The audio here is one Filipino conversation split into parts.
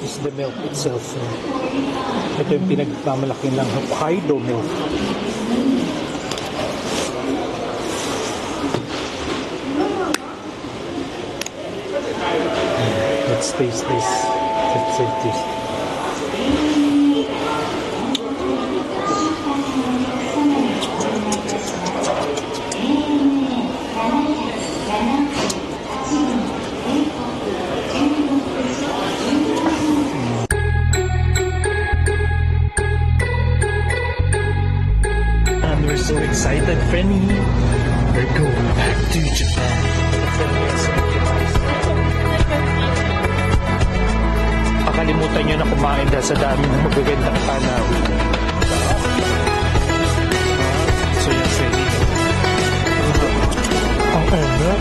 is the milk itself. Ito yung pinagmamalaki ng Hokkaido milk. Let's taste this. Let's taste this. We're so excited, Frenny. We're going back to Japan. Pakalimutan nyo na kumain dahil sa dami ng magagandang panawin. So yan, Frenny. Ang ano?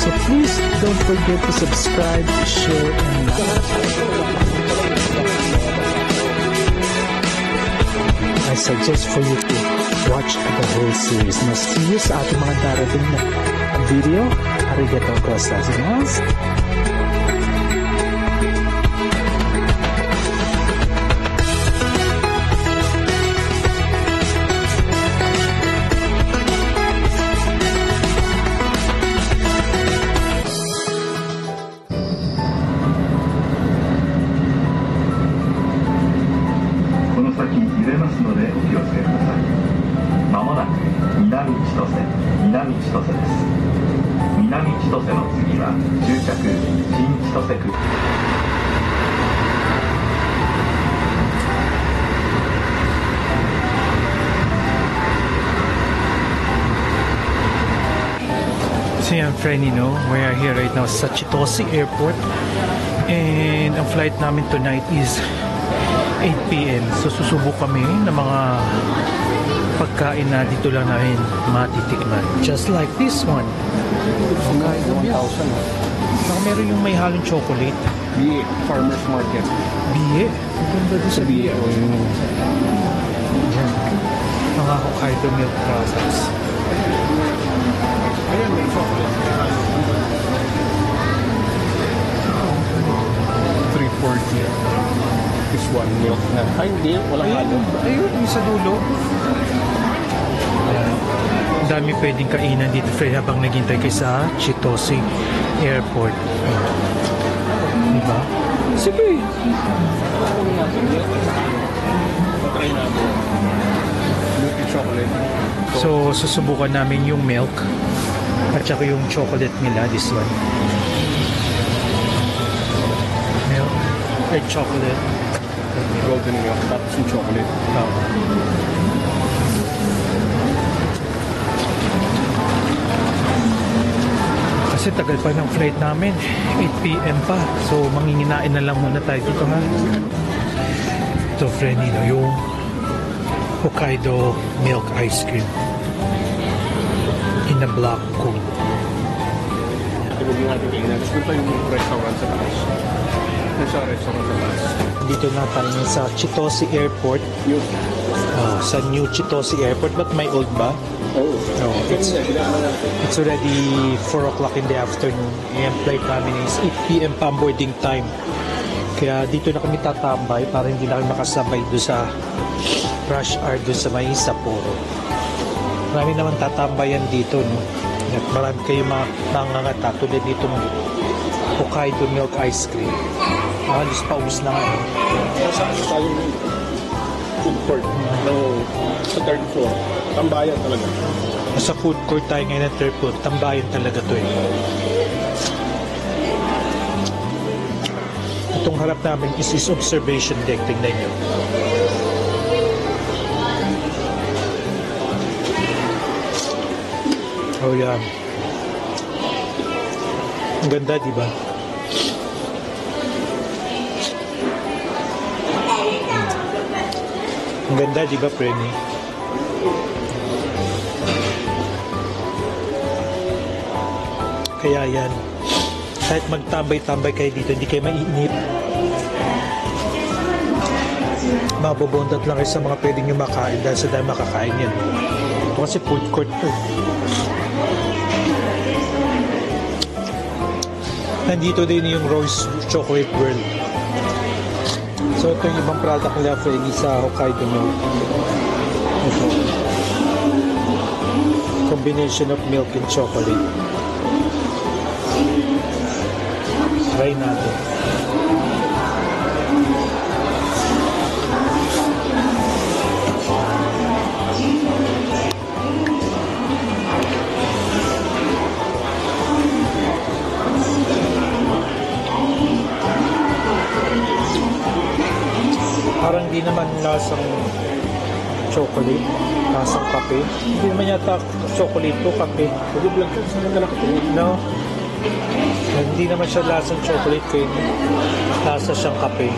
So please don't forget to subscribe, share, and like. I suggest for you to watch the whole series. Now see you sa ating mga darating na video. Arigatou gozaimasu. So yan, friend, you know, we are here right now sa Chitose Airport, and ang flight namin tonight is 8 p.m. So susubok kami ng mga pagkain na dito lang namin matitikman. Just like this one. Okay, 1,000. Baka meron yung may halong chocolate. Biye, Farmer's Market. Biye? Ganda doon sa biye. Yan. Mga Hokkaido milk products. Ayan, may chocolate. 340. This one milk na. Ay, hindi. Walang halo. Ayun, yung sa dulo. Ayan. Ang dami pwedeng kainan dito, Fred, habang naghintay kayo sa Chitose Airport. Diba? Sige. Try natin. Milky chocolate. So, susubukan namin yung milk at saka yung chocolate nila, this one. Milk, egg chocolate. Golden milk, tapos yung chocolate. Kasi tagal pa ng flight namin, 8 p.m. pa. So, manginginain na lang muna tayo dito, ha? Ito, friend, yung Hokkaido milk ice cream in a black cone. Ito yung natin tingnan. Tapos punta yung restaurant sa taas. Nasa restaurant sa taas. Dito na tayo sa Chitose Airport. Yun. Sa new Chitose Airport. But may old ba? Oh. No, it's already 4 o'clock in the afternoon. And flight namin is 8 p.m. pa boarding time. Kaya dito na kami tatambay para hindi na kami makasabay doon sa rush hour doon sa may Sapporo. Marami naman tatambayan dito, no? At marami kayo mangangata tulad dito ng Hokkaido milk ice cream. Halos paubos na nga. Nasaan sa tayong food court? No, sa third floor. Tambayan talaga. Sa food court tayo ngayon ng third floor. Tambayan talaga to eh. Itong harap namin is observation deck. Tingnan nyo. Oh yan. Ang ganda, di ba? Ang ganda, di ba, Frenny? Kaya yan. Kahit magtambay-tambay kayo dito, hindi kayo mainip. Mabobondat lang kayo sa mga pwedeng nyo makain dahil sa dahil makakain yan. Ito kasi food court to. Nandito din yung Rose Chocolate World. So ito yung ibang product nila Freddy sa Hokkaido Milk. Ito. Combination of milk and chocolate. Try natin. Parang di naman lasang chocolate, lasang kape. Hindi naman yata chocolate to, kape. Pwede vlog ka, saan ka nakatingin? No? Hindi naman siya lasang chocolate, kaya lasa siyang kape.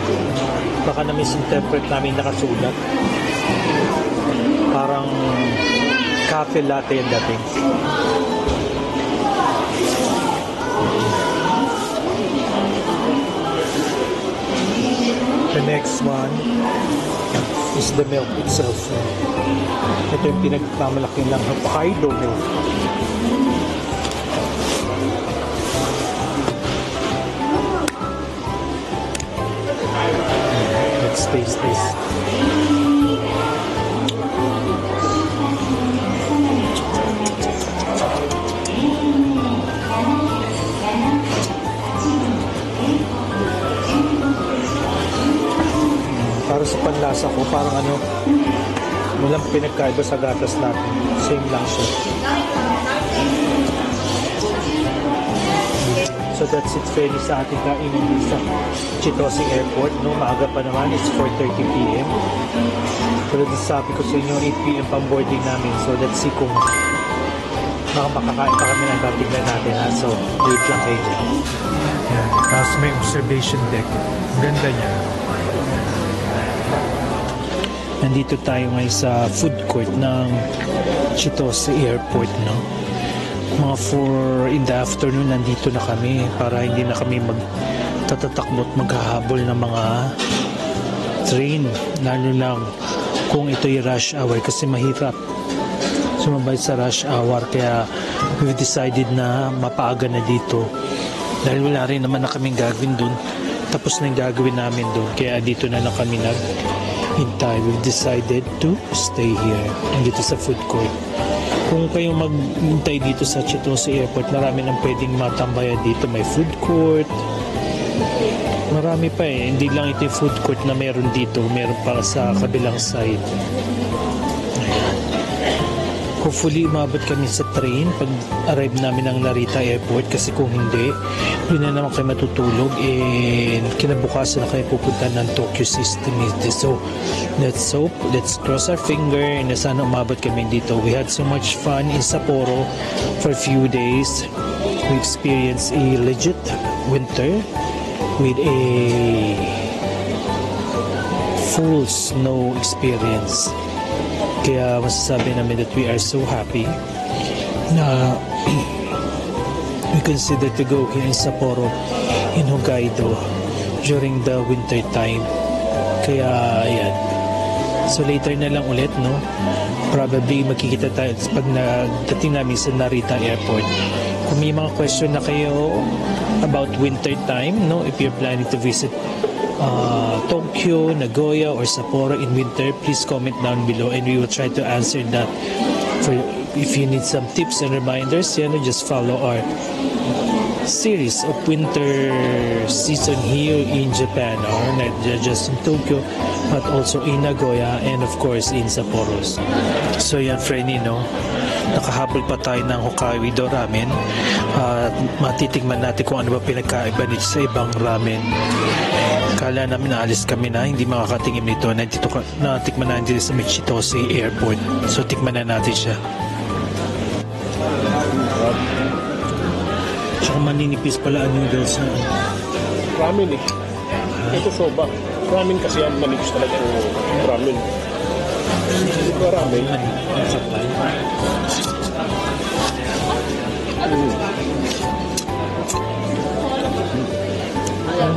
Baka na-misinterpret namin nakasulat. Parang cafe latte yung dating. The next one is the milk itself. Ito yung pinagmamalaki ng Hokkaido milk. Let's taste this. Para sa panlasa ko, parang ano, walang pinagkaiba sa gatas natin. Same lang siya. So that's it, Freddy, sa ating kainin sa Chitose Airport. No, maaga pa naman, it's 4:30 p.m. Pero sabi ko sa inyo, 8 p.m. pang boarding namin. So let's see kung makakain pa kami ng tatignan natin. Ha? So wait lang kayo dyan. Yan. Tapos may observation deck. Ganda niya. Nandito tayo ngayon sa food court ng Chitose Airport, no? Mga 4 in the afternoon nandito na kami para hindi na kami magtatatakbo at maghahabol ng mga train, lalo lang kung ito'y rush hour kasi mahirap sumabay sa rush hour, kaya we decided na mapaaga na dito dahil wala rin naman na kaming gagawin dun, tapos na yung gagawin namin dun, kaya dito na lang kami hintay. We decided to stay here dito sa food court. Kung kayong maghintay dito sa Chitose Airport, marami nang pwedeng matambayan dito. May food court, marami pa hindi lang ito yung food court na meron dito, meron pa sa kabilang side. Hopefully umabot kami sa train pag arrive namin ng Narita Airport, kasi kung hindi, yun na naman kayo matutulog and kinabukasan na kayo pupunta ng Tokyo System. So let's hope, let's cross our finger na sana umabot kami dito. We had so much fun in Sapporo for a few days. We experienced a legit winter with a full snow experience. Kaya masasabi namin that we are so happy na we consider to go here in Sapporo in Hokkaido during the winter time. Kaya ayan. So later na lang ulit, no? Probably magkikita tayo pag nagdating namin sa Narita Airport. Kung may mga question na kayo about winter time, no? If you're planning to visit Tokyo, Nagoya, or Sapporo in winter, please comment down below and we will try to answer that. If you need some tips and reminders, just follow our series of winter season here in Japan, or not just in Tokyo but also in Nagoya and of course in Sapporo. So yan, Freddy, no? Nakahabol pa tayo ng Hokkaido ramen at matitigman natin kung ano ba pinagkaiba nito sa ibang ramen. Kala namin naalis kami na, hindi makakatingin nito. Natikman na dito sa Chitose Airport. So tikman na natin siya. Tsaka maninipis pala ang noodles na. Ramen eh. Ito soba. Ramen kasi yan, manipis talaga yung ramen. Ito ramen. Masapay.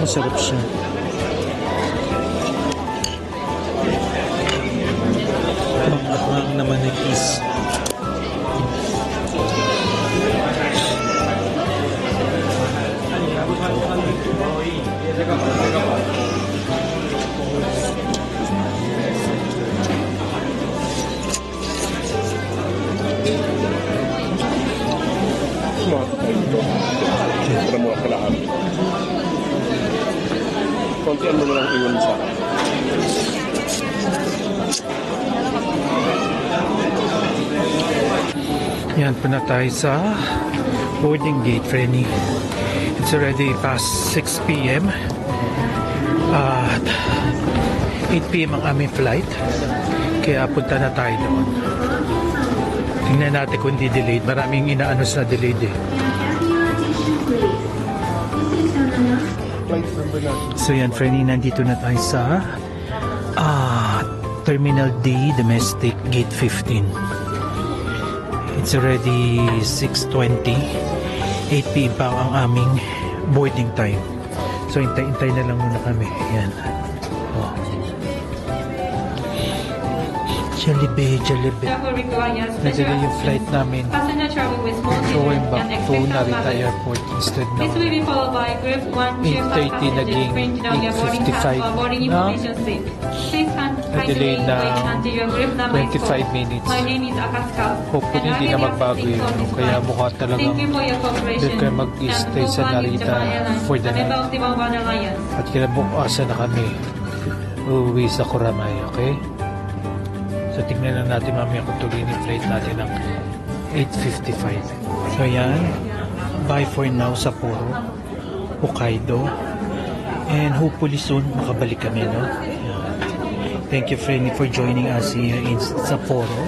Masarap siya. Ang naman ni Kiss. Mga ito. Para mga kalahati. Konti mo na lang iwan sa akin. Yan po na tayo sa boarding gate, Frenny. It's already past 6 p.m. At 8 p.m. ang aming flight. Kaya punta na tayo doon. Tingnan natin kung di delayed. Maraming inaanos na delayed eh. Flight number natin. So yan, Frenny, nandito na tayo sa Terminal D, Domestic, Gate 15. It's already 6:20. 8 p.m. pa ang aming boarding time. So, hintay-hintay na lang muna kami. Ayan. Oh. Jollibee, Jollibee. Nadali yung flight namin. Passenger travel with small Going children back and to expect Narita luggage. Airport instead This will ng be followed by Group 1 Tier 5 8:30 passengers naging printed on their boarding pass 8:55 or boarding na. information slip. Please kindly Na-delay wait na until your group number is 25 called. minutes. My name is Akaska. Hopefully, hindi na magbago yun. Kaya mukha talagang Thank you for your cooperation. doon kayo mag-stay sa Narita for the night. Member of the Bangwan Alliance. At kinabukasan na kami uuwi sa Kuramay, okay? So, tingnan na natin mamaya kung tuloy yung flight natin ng 8:55. So, yan. Bye for now sa Hokkaido. And hopefully soon, makabalik kami, no? Yan. Thank you, Frenny, for joining us here in Sapporo.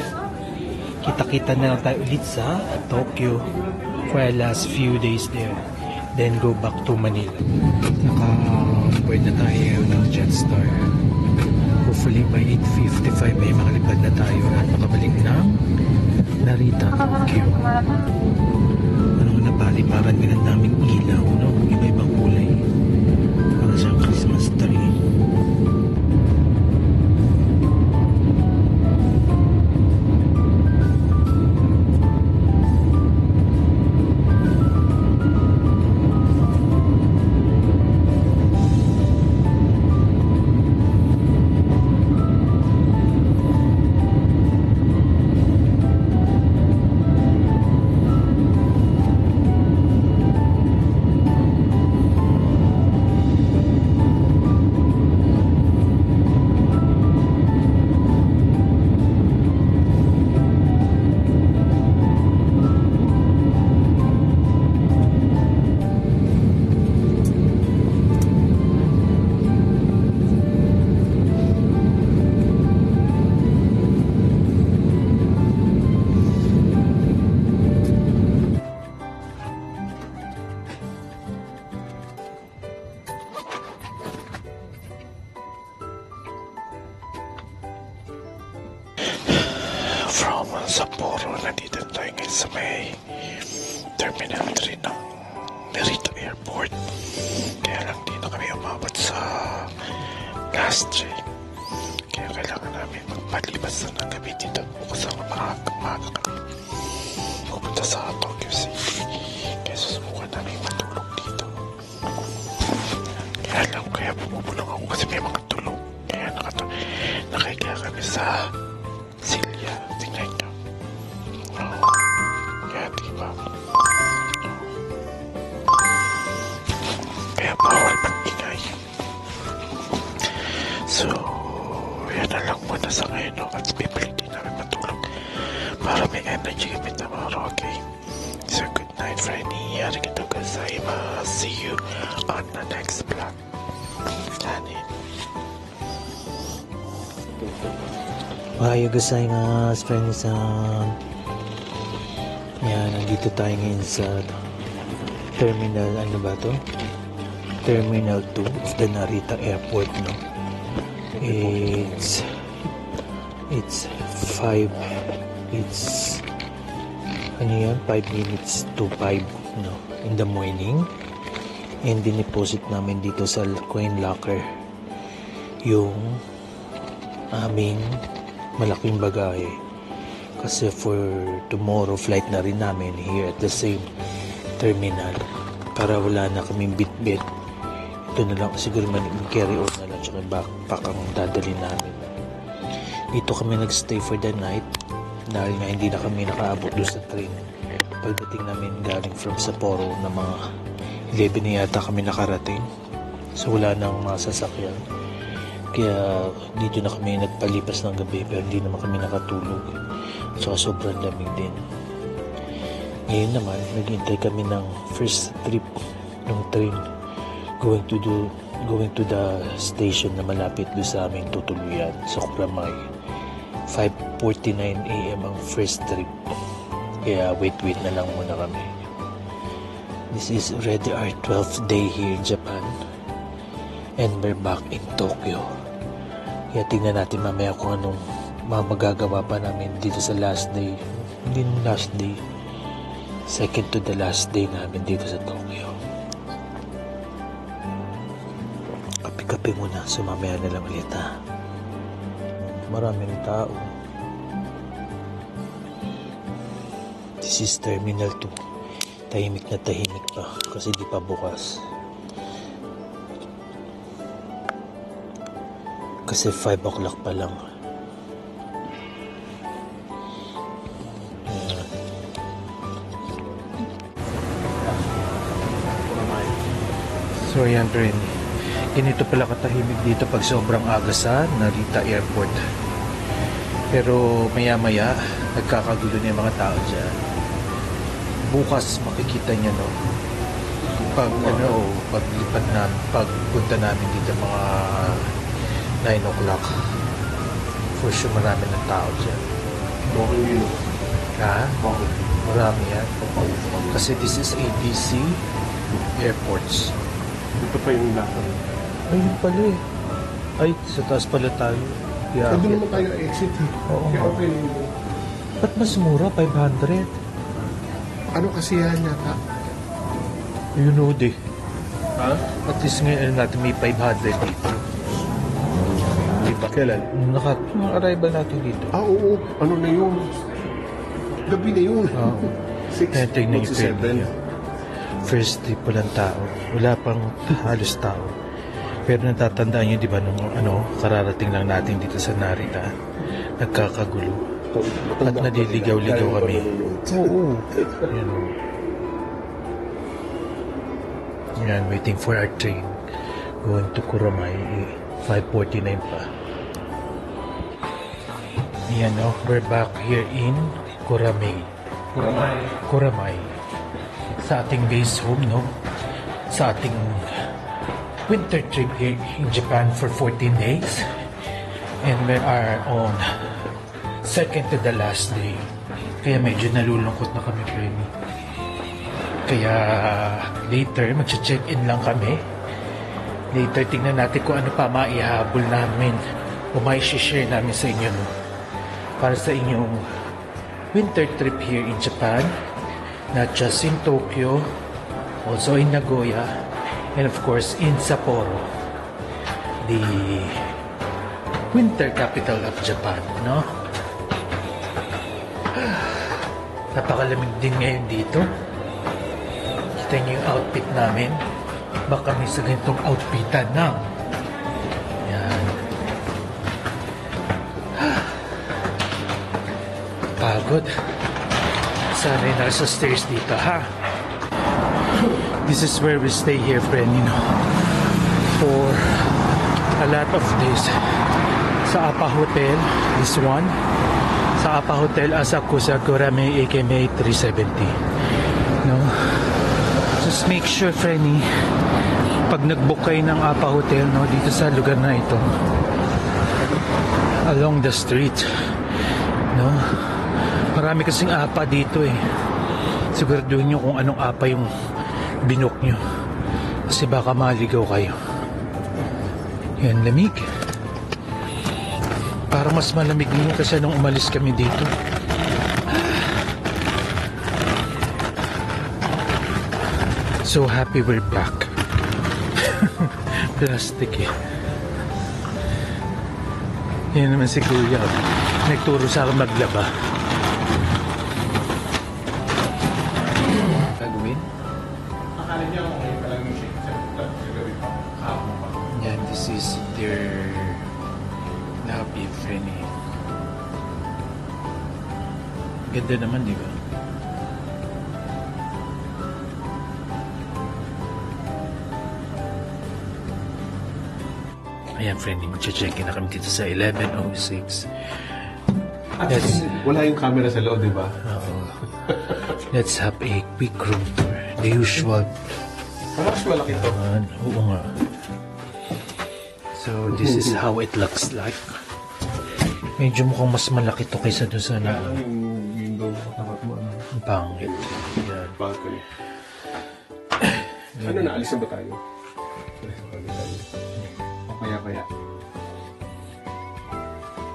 Kita-kita na lang tayo ulit sa Tokyo for the last few days there. Then go back to Manila. Naka-board na tayo ng Jetstar. Hopefully by 8:55 may makalipad na tayo at makabalik ng Narita, Tokyo. Ano na pali, parang ganun daming ilaw, no? Iba-ibang kulay. Parang siyang Christmas tree. From Sapporo, nandito tayo ngayon sa may Terminal 3 ng Narita Airport. Kaya lang di na kami umabot sa last train. Kaya kailangan namin magpalibas na ng gabi dito. Bukas ang maaga kami pupunta sa Tokyo City. Kaya susubukan namin matulog dito. Kaya lang, kaya bumubulong ako kasi may mga tulog. Kaya nakahiga kami sa Silya. Tingnan nyo. Oh. Kaya diba? Kaya bawal mag-ingay. So, yan na lang muna sa ngayon. No? At pipilitin namin matulog para may energy kami tomorrow. Okay? So, good night, Frenny. Arigatou gozaimasu. See you on the next vlog. Kanin. Ohayo gozaimasu, friends-san. Yan, nandito tayo ngayon sa terminal, ano ba to? Terminal 2 of the Narita Airport, no? It's 5 minutes to 5, no? In the morning. And diniposit namin dito sa coin locker yung aming malaking bagahe kasi for tomorrow flight na rin namin here at the same terminal para wala na kaming bit-bit. Ito na lang siguro carry on na lang tsaka backpack ang dadali namin. Dito kami nagstay for the night dahil nga hindi na kami nakaabot doon sa train. Pagdating namin galing from Sapporo na mga 11 na yata kami nakarating. So wala nang mga sasakyan. Kaya dito na kami nagpalipas ng gabi pero hindi naman kami nakatulog. So sobrang lamig din. Ngayon naman, naghintay kami ng first trip ng train going to the station na malapit doon sa aming tutuluyan sa Kuramay. 5:49 AM ang first trip. Kaya wait na lang muna kami. This is already our 12th day here in Japan. And we're back in Tokyo. Kaya tingnan natin mamaya kung anong magagawa pa namin dito sa last day. Hindi last day. Second to the last day namin dito sa Tokyo. Kape-kape muna. So mamaya na lang ulit ha. Maraming tao. This is Terminal 2. Tahimik na tahimik pa kasi di pa bukas. Kasi 5 o'clock pa lang. So ayan rin. Ganito pala katahimik dito pag sobrang aga sa Narita Airport. Pero maya-maya nagkakagulo na yung mga tao dyan. Bukas makikita nyo no. Paglipat na, pagpunta namin dito mga 9 o'clock. For sure marami ng tao dyan. Okay yun. Ha? Marami yan. Kasi this is ABC Airports. Ito pa yung lakad. Ayun pala eh. Ay, sa taas pala tayo. Yeah. Doon naman tayo exit eh. Oo. Kaya okay yun. Ba't mas mura? 500? Ano kasi yan yata? You know di. Ha? At least ngayon natin may 500 dito. Diba? Kailan? Yung arrival natin dito. Oo. Ano na yun? Gabi na yun. Oo. 6, Kaya tignan yung 7. pwede. First trip walang tao. Wala pang halos tao. Pero natatandaan nyo, di ba, nung kararating lang natin dito sa Narita, nagkakagulo. At naliligaw-ligaw kami. Oo. Yan. Yan, waiting for our train. Going to Kuramay. 5:49 pa. Yan, no? We're back here in Kuramay. Kuramay. Sa ating base home, no? Sa ating winter trip here in Japan for 14 days. And we are on second to the last day. Kaya medyo nalulungkot na kami, Freddy. Kaya later, mag-check-in lang kami. Later, tingnan natin kung ano pa maihabol namin o mai-share namin sa inyo, no? Para sa inyong winter trip here in Japan. Not just in Tokyo, also in Nagoya, and of course in Sapporo, the winter capital of Japan, no? Napakalamig din ngayon dito. Kita niyo yung outfit namin. Baka may sa ganitong outfitan na. Yan. Pagod. Sana'y nasa stairs dito, ha? This is where we stay here, friend, for a lot of days. Sa Apa Hotel, this one. Sa Apa Hotel, Asakusa Kuramay, AKMA 370. No? Just make sure, friend, pag nag-book kayo ng Apa Hotel, no, dito sa lugar na ito, along the street, no? Marami kasing apa dito eh. Siguraduhin nyo kung anong apa yung binook nyo. Kasi baka maligaw kayo. Yan, lamig. Parang mas malamig din kasi nung umalis kami dito. So happy we're back. Plastic eh. Yan naman si Kuya. Nagturo sa akin maglaba. Yan, this is their lobby, friendly. Ganda naman, di ba? Ayan, friendly. Mag-check-in na kami dito sa 1106. At wala yung camera sa loob, di ba? Let's have a quick room tour. The usual. Parang mas malaki ito. Oo nga. So, this is how it looks like. Medyo mukhang mas malaki to kaysa doon sa na Yung window tapat mo. ang pangit. Yan. Balcony. Ano, naalis na ba tayo? Alis na ba tayo? O kaya.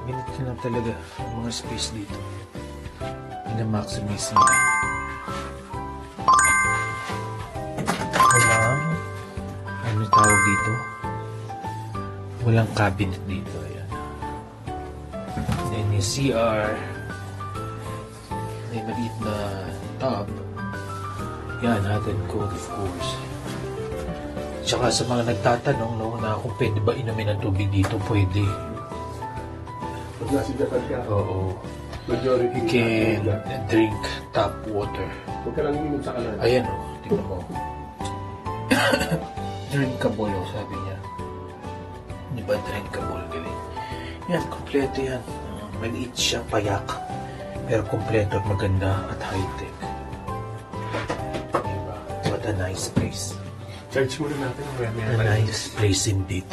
Ganito na talaga ang mga space dito. Ina-maximize nila. Walang, ano tawag dito? Walang cabinet dito. Ayan. Then yung CR. May maliit na tub. Yan, hot and cold of course. Tsaka sa mga nagtatanong no, na kung pwede ba inumin ang tubig dito, pwede. Pag nasa Japan ka, Oo. majority You can drink tap water. Huwag ka lang minum sa kanan. Ayan o, tingnan mo. Drinkable o, sabi niya. Di ba drinkable? Galing. Yan, kompleto yan. Maliit siya, payak. Pero kompleto at maganda at high-tech. Diba? What a nice place. Charge muna natin. A nice place indeed.